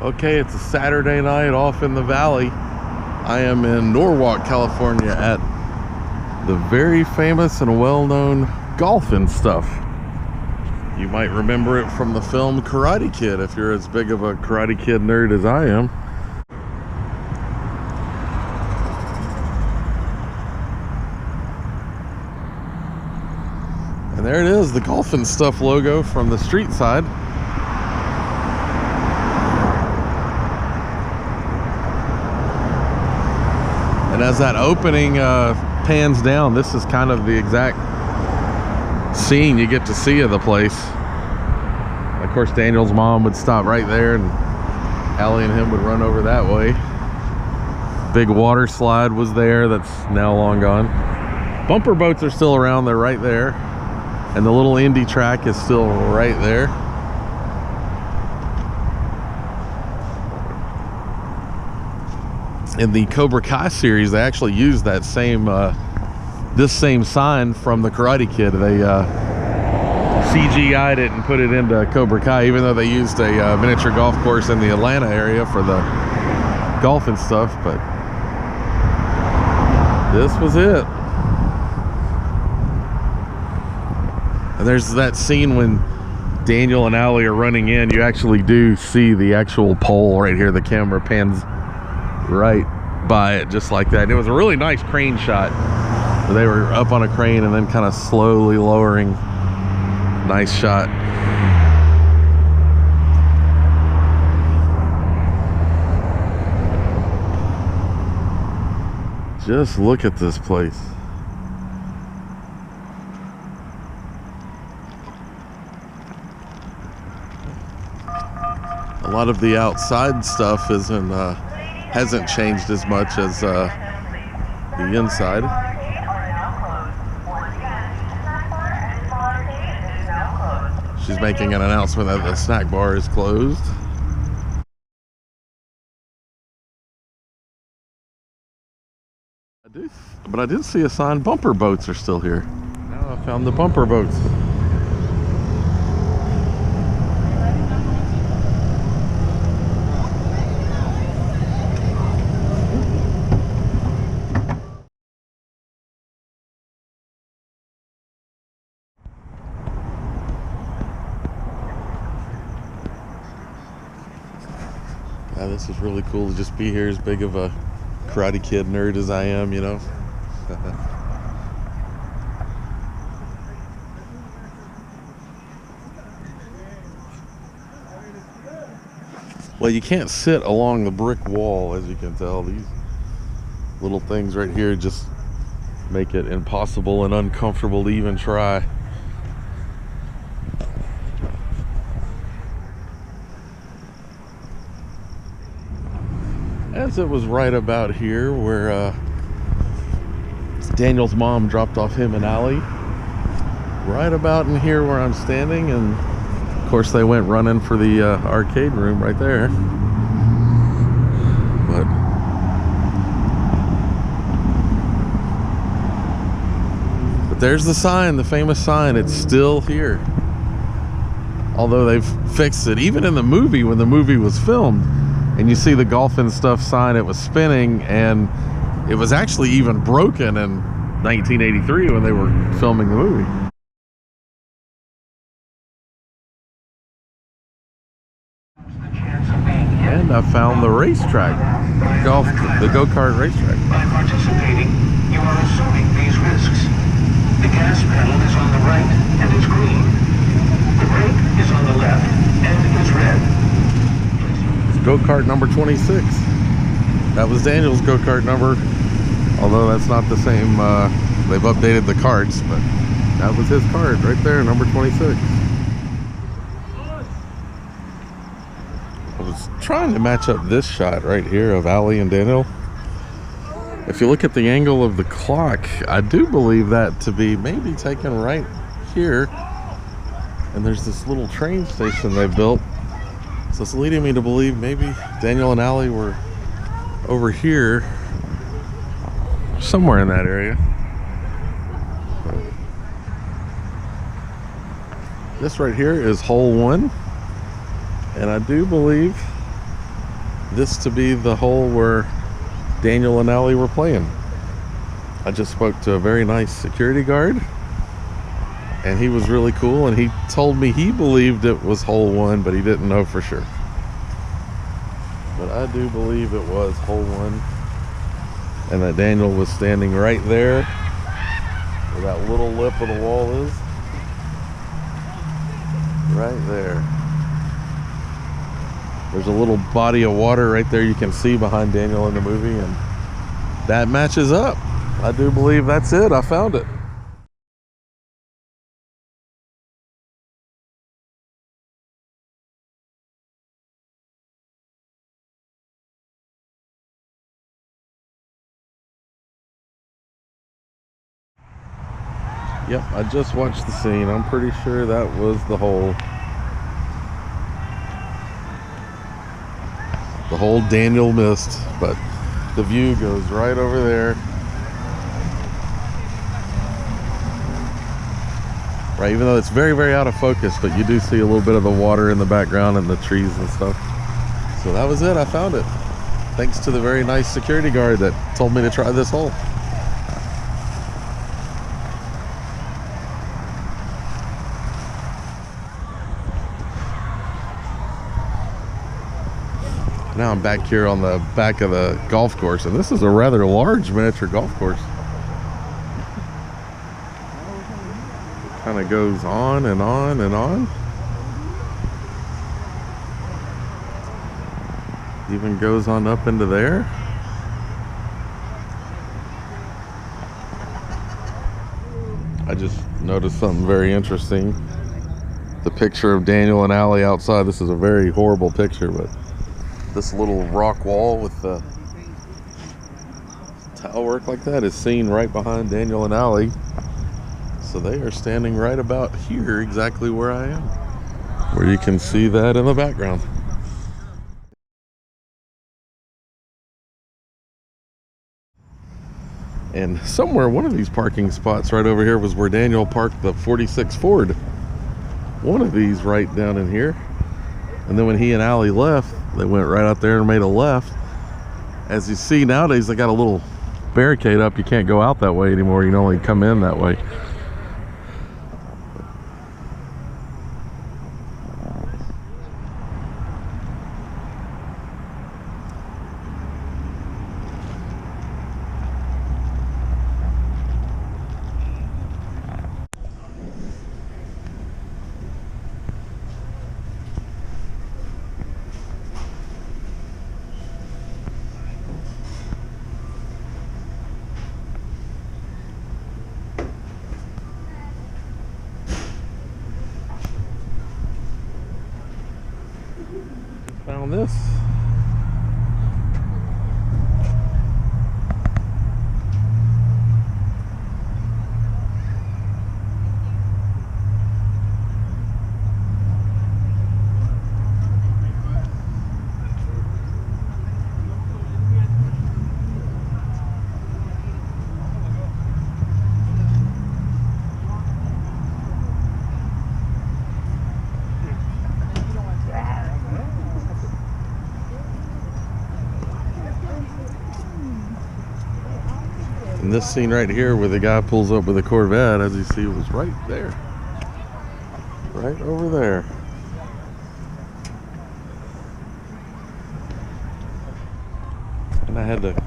Okay, it's a Saturday night off in the valley. I am in Norwalk, California at the very famous and well-known Golf and Stuff. You might remember it from the film Karate Kid if you're as big of a Karate Kid nerd as I am. And there it is, the Golf and Stuff logo from the street side. And as that opening pans down, this is kind of the exact scene you get to see of the place. Of course, Daniel's mom would stop right there, and Allie and him would run over that way. Big water slide was there that's now long gone. Bumper boats are still around, they're right there. And the little Indy track is still right there. In the Cobra Kai series, they actually used that same this same sign from the Karate Kid. They CGI'd it and put it into Cobra Kai, even though they used a miniature golf course in the Atlanta area for the Golf and Stuff. But this was it. And there's that scene when Daniel and Allie are running in. You actually do see the actual pole right here. The camera pans right by it just like that. And it was a really nice crane shot. They were up on a crane and then kind of slowly lowering. Nice shot. Just look at this place. A lot of the outside stuff hasn't changed as much as the inside. She's making an announcement that the snack bar is closed. But I did see a sign, bumper boats are still here. Now I found the bumper boats. Yeah, this is really cool to just be here, as big of a Karate Kid nerd as I am, you know. Well, you can't sit along the brick wall, as you can tell. These little things right here just make it impossible and uncomfortable to even try. As it was right about here where Daniel's mom dropped off him and Allie. Right about in here where I'm standing, and of course they went running for the arcade room right there. But there's the sign, the famous sign. It's still here. Although they've fixed it. Even in the movie, when the movie was filmed, and you see the Golf and Stuff sign, it was spinning, and it was actually even broken in 1983 when they were filming the movie. And I found the racetrack, the go-kart racetrack. By participating, you are assuming these risks. The gas pedal is on the right and is green. The brake is on the left and is red. Go-kart number 26. That was Daniel's go-kart number, although that's not the same. They've updated the cards, but that was his card right there, number 26. I was trying to match up this shot right here of Allie and Daniel. If you look at the angle of the clock, I do believe that to be maybe taken right here. And there's this little train station they built. So it's leading me to believe maybe Daniel and Allie were over here, somewhere in that area. This right here is hole 1, and I do believe this to be the hole where Daniel and Allie were playing. I just spoke to a very nice security guard, and he was really cool, and he told me he believed it was hole 1, but he didn't know for sure. But I do believe it was hole 1, and that Daniel was standing right there where that little lip of the wall is. Right there. There's a little body of water right there you can see behind Daniel in the movie, and that matches up. I do believe that's it. I found it. Yep, I just watched the scene. I'm pretty sure that was the hole. The hole Daniel missed, but the view goes right over there. Right, even though it's very, very out of focus, but you do see a little bit of the water in the background and the trees and stuff. So that was it. I found it. Thanks to the very nice security guard that told me to try this hole. Now I'm back here on the back of the golf course, and this is a rather large miniature golf course. It kind of goes on and on and on. Even goes on up into there. I just noticed something very interesting. The picture of Daniel and Allie outside. This is a very horrible picture, but this little rock wall with the tile work like that is seen right behind Daniel and Allie. So they are standing right about here, exactly where I am, where you can see that in the background. And somewhere, one of these parking spots right over here was where Daniel parked the 46 Ford. One of these right down in here. And then when he and Allie left, they went right out there and made a left. As you see nowadays, they got a little barricade up. You can't go out that way anymore. You can only come in that way. Found this. And this scene right here where the guy pulls up with a Corvette, as you see, was right there. Right over there. And I had to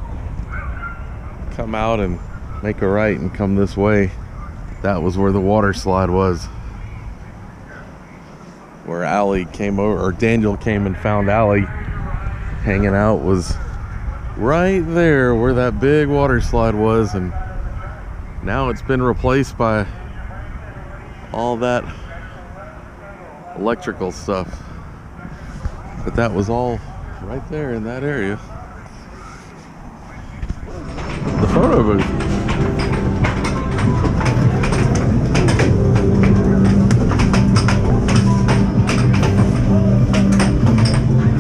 come out and make a right and come this way. That was where the water slide was. Where Allie came over, or Daniel came and found Allie hanging out, was right there where that big water slide was, and now it's been replaced by all that electrical stuff. But that was all right there in that area. The photo booth.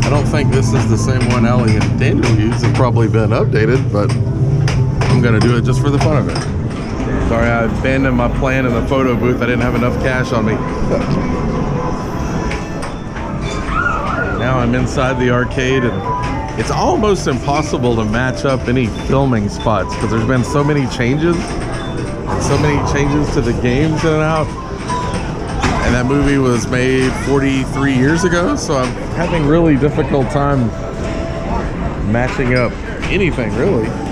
I don't think this is the same one Allie and Daniel used. It's probably been updated, but I'm gonna do it just for the fun of it. Sorry, I abandoned my plan in the photo booth. I didn't have enough cash on me. Now I'm inside the arcade, and It's almost impossible to match up any filming spots because there's been so many changes to the games in and out. And that movie was made 43 years ago, so I'm having really difficult time matching up anything really.